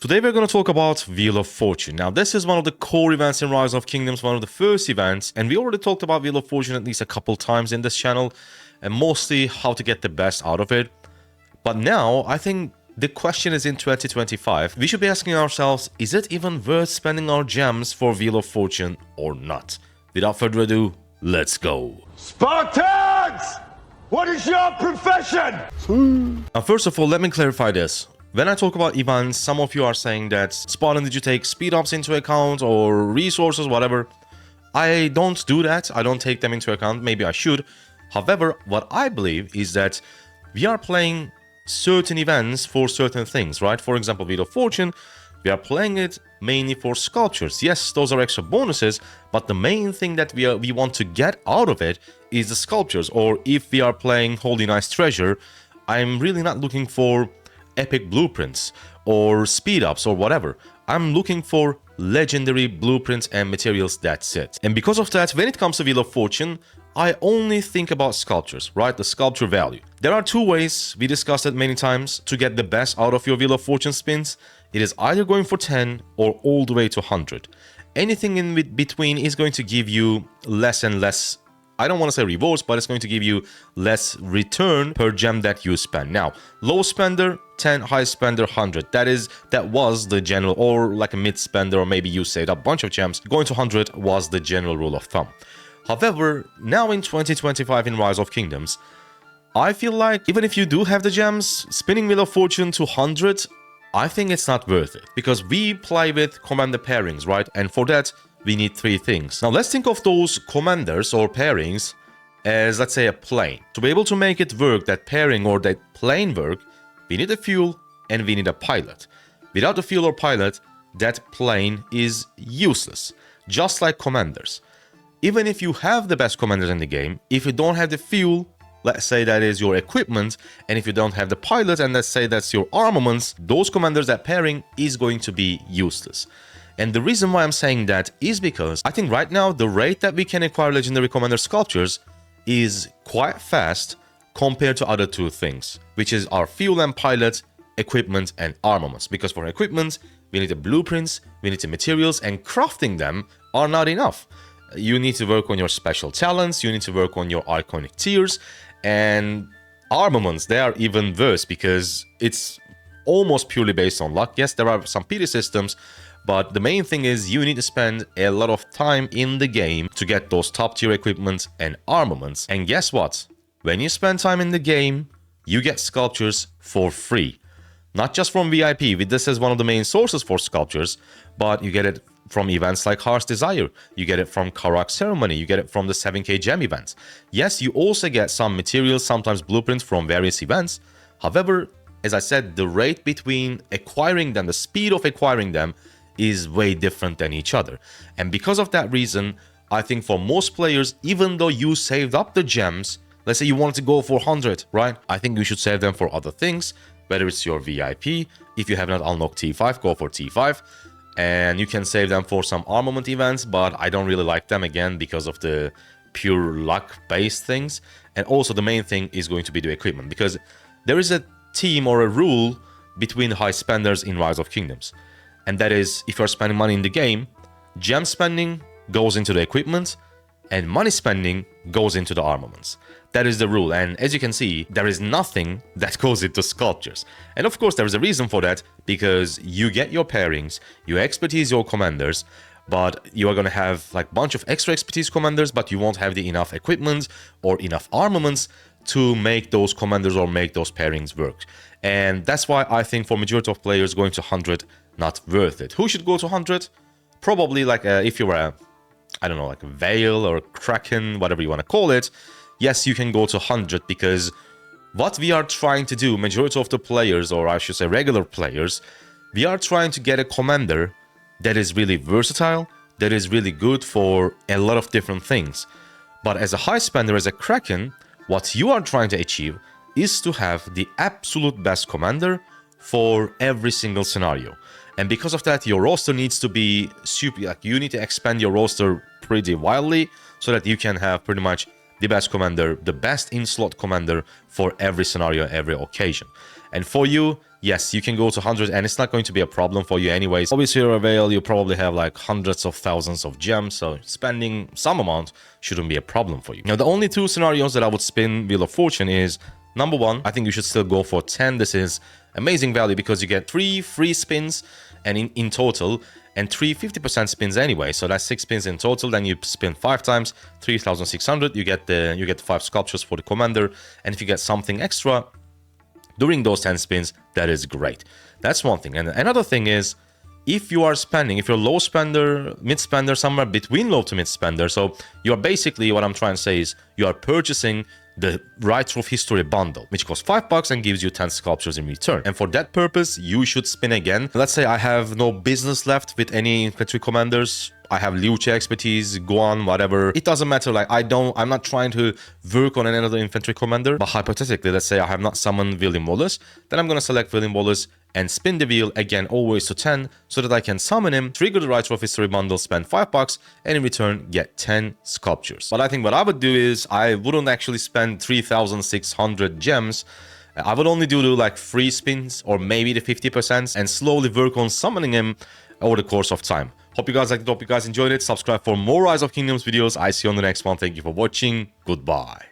Today we're going to talk about Wheel of Fortune. Now this is one of the core events in Rise of Kingdoms, one of the first events, and we already talked about Wheel of Fortune at least a couple times in this channel, and mostly how to get the best out of it. But now I think the question is in 2025, we should be asking ourselves, is it even worth spending our gems for Wheel of Fortune or not? Without further ado, let's go. Spartans! What is your profession? Now first of all, let me clarify this. When I talk about events, some of you are saying that, Spartan, did you take speed ups into account or resources, whatever? I don't do that. I don't take them into account. Maybe I should. However, what I believe is that we are playing certain events for certain things, right? For example, Wheel of Fortune, we are playing it mainly for sculptures. Yes, those are extra bonuses, but the main thing that we want to get out of it is the sculptures. Or if we are playing Holy Nice Treasure, I'm really not looking for epic blueprints or speed ups or whatever. I'm looking for legendary blueprints and materials, that's it. And because of that, when it comes to Wheel of Fortune, I only think about sculptures, right? The sculpture value. There are two ways, we discussed it many times, to get the best out of your Wheel of Fortune spins. It is either going for 10 or all the way to 100. Anything in between is going to give you less and less, I don't want to say rewards, but it's going to give you less return per gem that you spend. Now, low spender, 10, high spender, 100. That was the general, or like a mid spender, or maybe you saved a bunch of gems. Going to 100 was the general rule of thumb. However, now in 2025 in Rise of Kingdoms, I feel like even if you do have the gems, spinning Wheel of Fortune to 100, I think it's not worth it. Because we play with commander pairings, right? And for that, we need three things. Now let's think of those commanders or pairings as, let's say, a plane. To be able to make it work, that pairing or that plane work, we need a fuel and we need a pilot. Without the fuel or pilot, that plane is useless. Just like commanders. Even if you have the best commanders in the game, if you don't have the fuel, let's say that is your equipment, and if you don't have the pilot, and let's say that's your armaments, those commanders, that pairing is going to be useless. And the reason why I'm saying that is because I think right now the rate that we can acquire legendary commander sculptures is quite fast compared to other two things, which is our fuel and pilot, equipment and armaments. Because for equipment, we need the blueprints, we need the materials, and crafting them are not enough. You need to work on your special talents, you need to work on your iconic tiers, and armaments, they are even worse because it's almost purely based on luck. Yes, there are some PD systems, but the main thing is you need to spend a lot of time in the game to get those top tier equipment and armaments. And guess what? When you spend time in the game, you get sculptures for free. Not just from VIP, this is one of the main sources for sculptures, but you get it from events like Heart's Desire, you get it from Karak Ceremony, you get it from the 7k gem events. Yes, you also get some materials, sometimes blueprints from various events. However, as I said, the rate between acquiring them, the speed of acquiring them is way different than each other. And because of that reason, I think for most players, even though you saved up the gems, let's say you wanted to go for 100, right? I think you should save them for other things, whether it's your VIP. If you have not unlocked T5, go for T5. And you can save them for some armament events, but I don't really like them again because of the pure luck-based things. And also the main thing is going to be the equipment, because there is a team or a rule between high spenders in Rise of Kingdoms. And that is, if you're spending money in the game, gem spending goes into the equipment and money spending goes into the armaments. That is the rule, and as you can see, there is nothing that goes into sculptures. And of course, there is a reason for that, because you get your pairings, you expertise your commanders, but you are going to have like a bunch of extra expertise commanders, but you won't have the enough equipment or enough armaments to make those commanders or make those pairings work. And that's why I think for majority of players, going to 100, not worth it. Who should go to 100? Probably like if you're a, I don't know, like a Veil or a Kraken, whatever you want to call it. Yes, you can go to 100, because what we are trying to do, majority of the players, or I should say regular players, we are trying to get a commander that is really versatile, that is really good for a lot of different things. But as a high spender, as a Kraken, what you are trying to achieve is to have the absolute best commander for every single scenario. And because of that, your roster needs to be super, like you need to expand your roster pretty wildly so that you can have pretty much the best commander, the best in-slot commander for every scenario, every occasion. And for you, yes, you can go to 100 and it's not going to be a problem for you anyways. Obviously, you're a whale, you probably have like hundreds of thousands of gems, so spending some amount shouldn't be a problem for you. Now, the only two scenarios that I would spin Wheel of Fortune is, number one, I think you should still go for 10. This is amazing value because you get 3 free spins and in total, and 3 50% spins anyway. So that's 6 spins in total. Then you spin 5 times, 3,600. You get the 5 sculptures for the commander. And if you get something extra during those 10 spins, that is great. That's one thing. And another thing is, if you are spending, if you're low spender, mid spender, somewhere between low to mid spender, so you're basically, what I'm trying to say is, you are purchasing the Writer of History bundle, which costs $5 and gives you 10 sculptures in return. And for that purpose, you should spin again. Let's say I have no business left with any infantry commanders. I have Liuche expertise, Guan, whatever. It doesn't matter. Like, I'm not trying to work on another infantry commander. But hypothetically, let's say I have not summoned William Wallace. Then I'm going to select William Wallace and spin the wheel again, always to 10, so that I can summon him, trigger the Writer of History bundle, spend $5, and in return get 10 sculptures. But I think what I would do is, I wouldn't actually spend 3,600 gems. I would only do like 3 spins or maybe the 50% and slowly work on summoning him over the course of time. Hope you guys liked it, hope you guys enjoyed it. Subscribe for more Rise of Kingdoms videos. I see you on the next one. Thank you for watching. Goodbye.